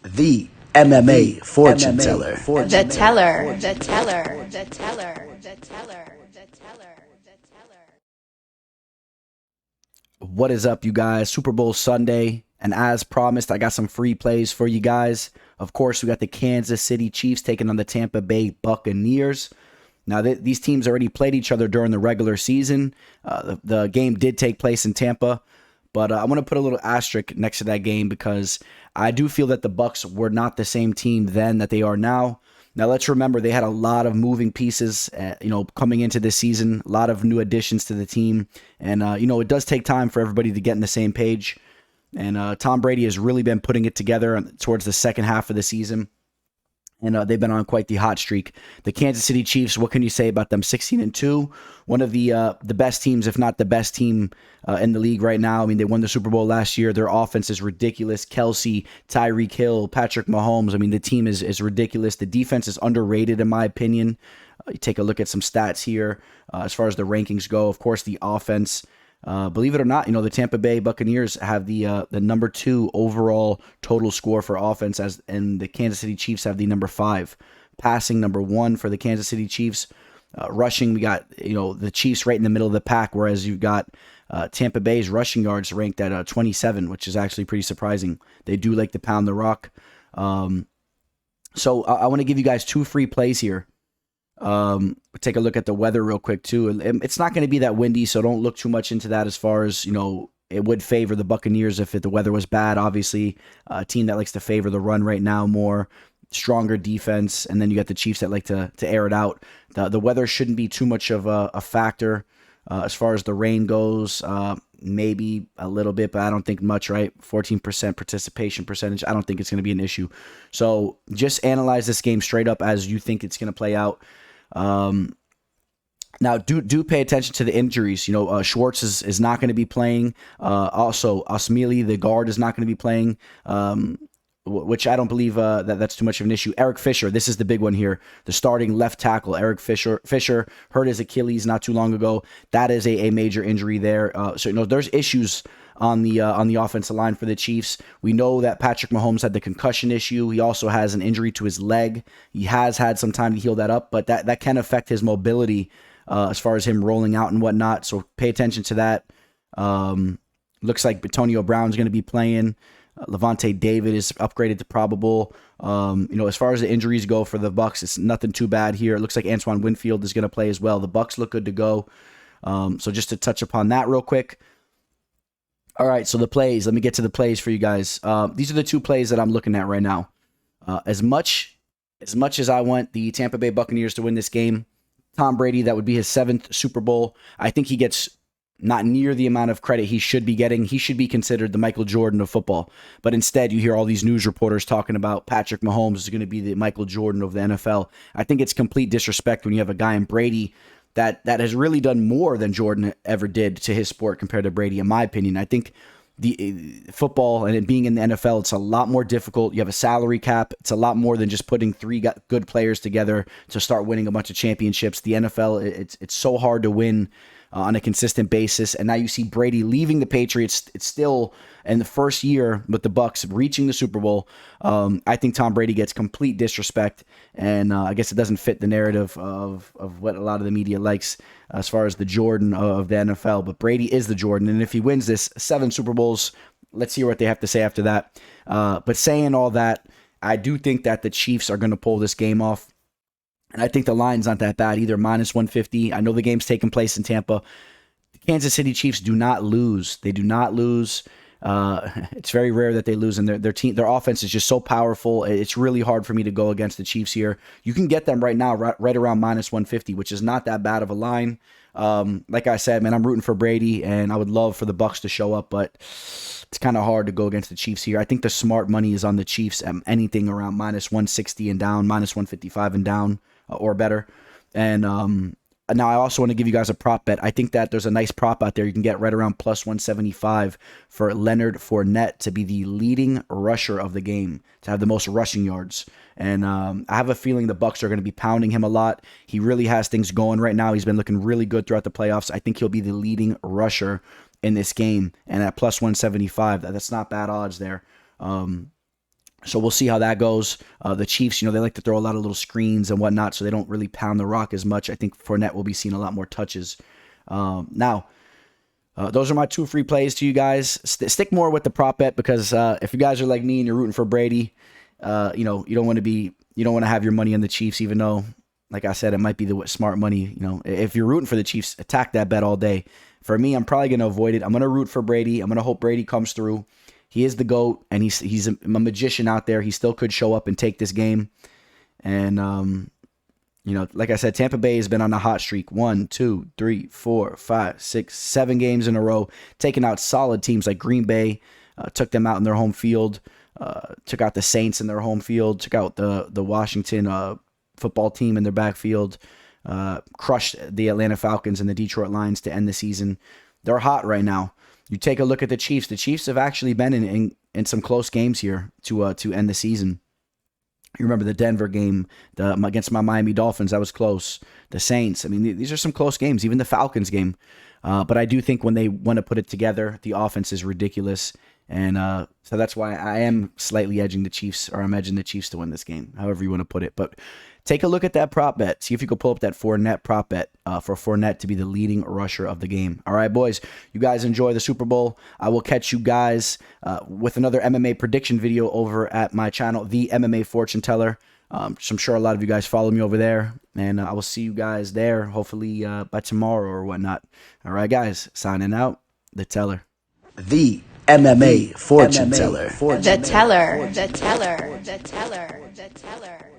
The MMA fortune teller. The teller, the teller, the teller, the teller, the teller, the teller. What is up, you guys? Super Bowl Sunday, and as promised, I got some free plays for you guys. Of course, we got the Kansas City Chiefs taking on the Tampa Bay Buccaneers. Now, these teams already played each other during the regular season. The game did take place in Tampa, but I want to put a little asterisk next to that game because I do feel that the Bucs were not the same team then that they are now. Now, let's remember they had a lot of moving pieces, coming into this season, a lot of new additions to the team. And, it does take time for everybody to get in the same page. And Tom Brady has really been putting it together towards the second half of the season. And they've been on quite the hot streak. The Kansas City Chiefs, what can you say about them? 16-2, one of the best teams, if not the best team in the league right now. I mean, they won the Super Bowl last year. Their offense is ridiculous. Kelsey, Tyreek Hill, Patrick Mahomes. I mean, the team is ridiculous. The defense is underrated, in my opinion. You take a look at some stats here as far as the rankings go. Of course, the offense. Believe it or not, the Tampa Bay Buccaneers have the number 2 overall total score for offense, and the Kansas City Chiefs have the number 5. Passing, number 1 for the Kansas City Chiefs. Rushing, we got the Chiefs right in the middle of the pack, whereas you've got Tampa Bay's rushing yards ranked at 27, which is actually pretty surprising. They do like to pound the rock. So I want to give you guys 2 free plays here. Take a look at the weather real quick too. It's not going to be that windy, so don't look too much into that as far as, it would favor the Buccaneers if the weather was bad. Obviously, a team that likes to favor the run right now more, stronger defense, and then you got the Chiefs that like to air it out. The weather shouldn't be too much of a factor as far as the rain goes. Maybe a little bit, but I don't think much, right? 14% participation percentage. I don't think it's going to be an issue. So just analyze this game straight up as you think it's going to play out. Now, do pay attention to the injuries. Schwartz is not going to be playing. Also, Osmili, the guard, is not going to be playing, which I don't believe that's too much of an issue. Eric Fisher, this is the big one here. The starting left tackle, Eric Fisher hurt his Achilles not too long ago. That is a major injury there. So there's issues on the offensive line for the Chiefs. We know that Patrick Mahomes had the concussion issue. He also has an injury to his leg. He has had some time to heal that up, but that can affect his mobility as far as him rolling out and whatnot. So pay attention to that. Looks like Antonio Brown's going to be playing. Levante David is upgraded to probable. As far as the injuries go for the Bucs, it's nothing too bad here. It looks like Antoine Winfield is going to play as well. The Bucs look good to go. So just to touch upon that real quick. All right, so the plays. Let me get to the plays for you guys. These are the 2 plays that I'm looking at right now. As much as I want the Tampa Bay Buccaneers to win this game, Tom Brady, that would be his 7th Super Bowl. I think he gets not near the amount of credit he should be getting. He should be considered the Michael Jordan of football. But instead, you hear all these news reporters talking about Patrick Mahomes is going to be the Michael Jordan of the NFL. I think it's complete disrespect when you have a guy in Brady that has really done more than Jordan ever did to his sport compared to Brady, in my opinion. I think the football and it being in the NFL, it's a lot more difficult. You have a salary cap. It's a lot more than just putting 3 good players together to start winning a bunch of championships. The NFL, it's so hard to win on a consistent basis. And now you see Brady leaving the Patriots. It's still in the first year with the Bucs reaching the Super Bowl. I think Tom Brady gets complete disrespect, and I guess it doesn't fit the narrative of what a lot of the media likes as far as the Jordan of the NFL. But Brady is the Jordan, and if he wins this 7 Super Bowls, let's hear what they have to say after that. But saying all that, I do think that the Chiefs are going to pull this game off. And I think the line's not that bad either, minus 150. I know the game's taking place in Tampa. The Kansas City Chiefs do not lose. They do not lose. It's very rare that they lose, and their offense is just so powerful. It's really hard for me to go against the Chiefs here. You can get them right now, right around minus 150, which is not that bad of a line. Like I said, man, I'm rooting for Brady, and I would love for the Bucs to show up, but it's kind of hard to go against the Chiefs here. I think the smart money is on the Chiefs at anything around minus 160 and down, minus 155 and down, or better. And now I also want to give you guys a prop bet. I think that there's a nice prop out there you can get right around plus 175 for Leonard Fournette to be the leading rusher of the game, to have the most rushing yards. And I have a feeling the Bucs are going to be pounding him a lot. He really has things going right now. He's been looking really good throughout the playoffs. I think he'll be the leading rusher in this game. And at plus 175, that's not bad odds there. So we'll see how that goes. The Chiefs, they like to throw a lot of little screens and whatnot, so they don't really pound the rock as much. I think Fournette will be seeing a lot more touches. Now, those are my 2 free plays to you guys. Stick more with the prop bet because if you guys are like me and you're rooting for Brady, you don't want to have your money on the Chiefs, even though, like I said, it might be the smart money. If you're rooting for the Chiefs, attack that bet all day. For me, I'm probably going to avoid it. I'm going to root for Brady. I'm going to hope Brady comes through. He is the GOAT, and he's a magician out there. He still could show up and take this game. And, like I said, Tampa Bay has been on a hot streak. 1, 2, 3, 4, 5, 6, 7 games in a row, taking out solid teams like Green Bay, took them out in their home field, took out the Saints in their home field, took out the Washington football team in their backfield, crushed the Atlanta Falcons and the Detroit Lions to end the season. They're hot right now. You take a look at the Chiefs. The Chiefs have actually been in some close games here to end the season. You remember the Denver game against my Miami Dolphins. That was close. The Saints. I mean, these are some close games. Even the Falcons game. But I do think when they want to put it together, the offense is ridiculous. And so that's why I am slightly edging the Chiefs, or I'm edging the Chiefs to win this game, however you want to put it. But take a look at that prop bet. See if you can pull up that Fournette prop bet for Fournette to be the leading rusher of the game. All right, boys, you guys enjoy the Super Bowl. I will catch you guys with another MMA prediction video over at my channel, The MMA Fortune Teller. So I'm sure a lot of you guys follow me over there, and I will see you guys there hopefully by tomorrow or whatnot. All right, guys, signing out, The Teller. The MMA Fortune Teller. The teller. The teller. The teller. The teller.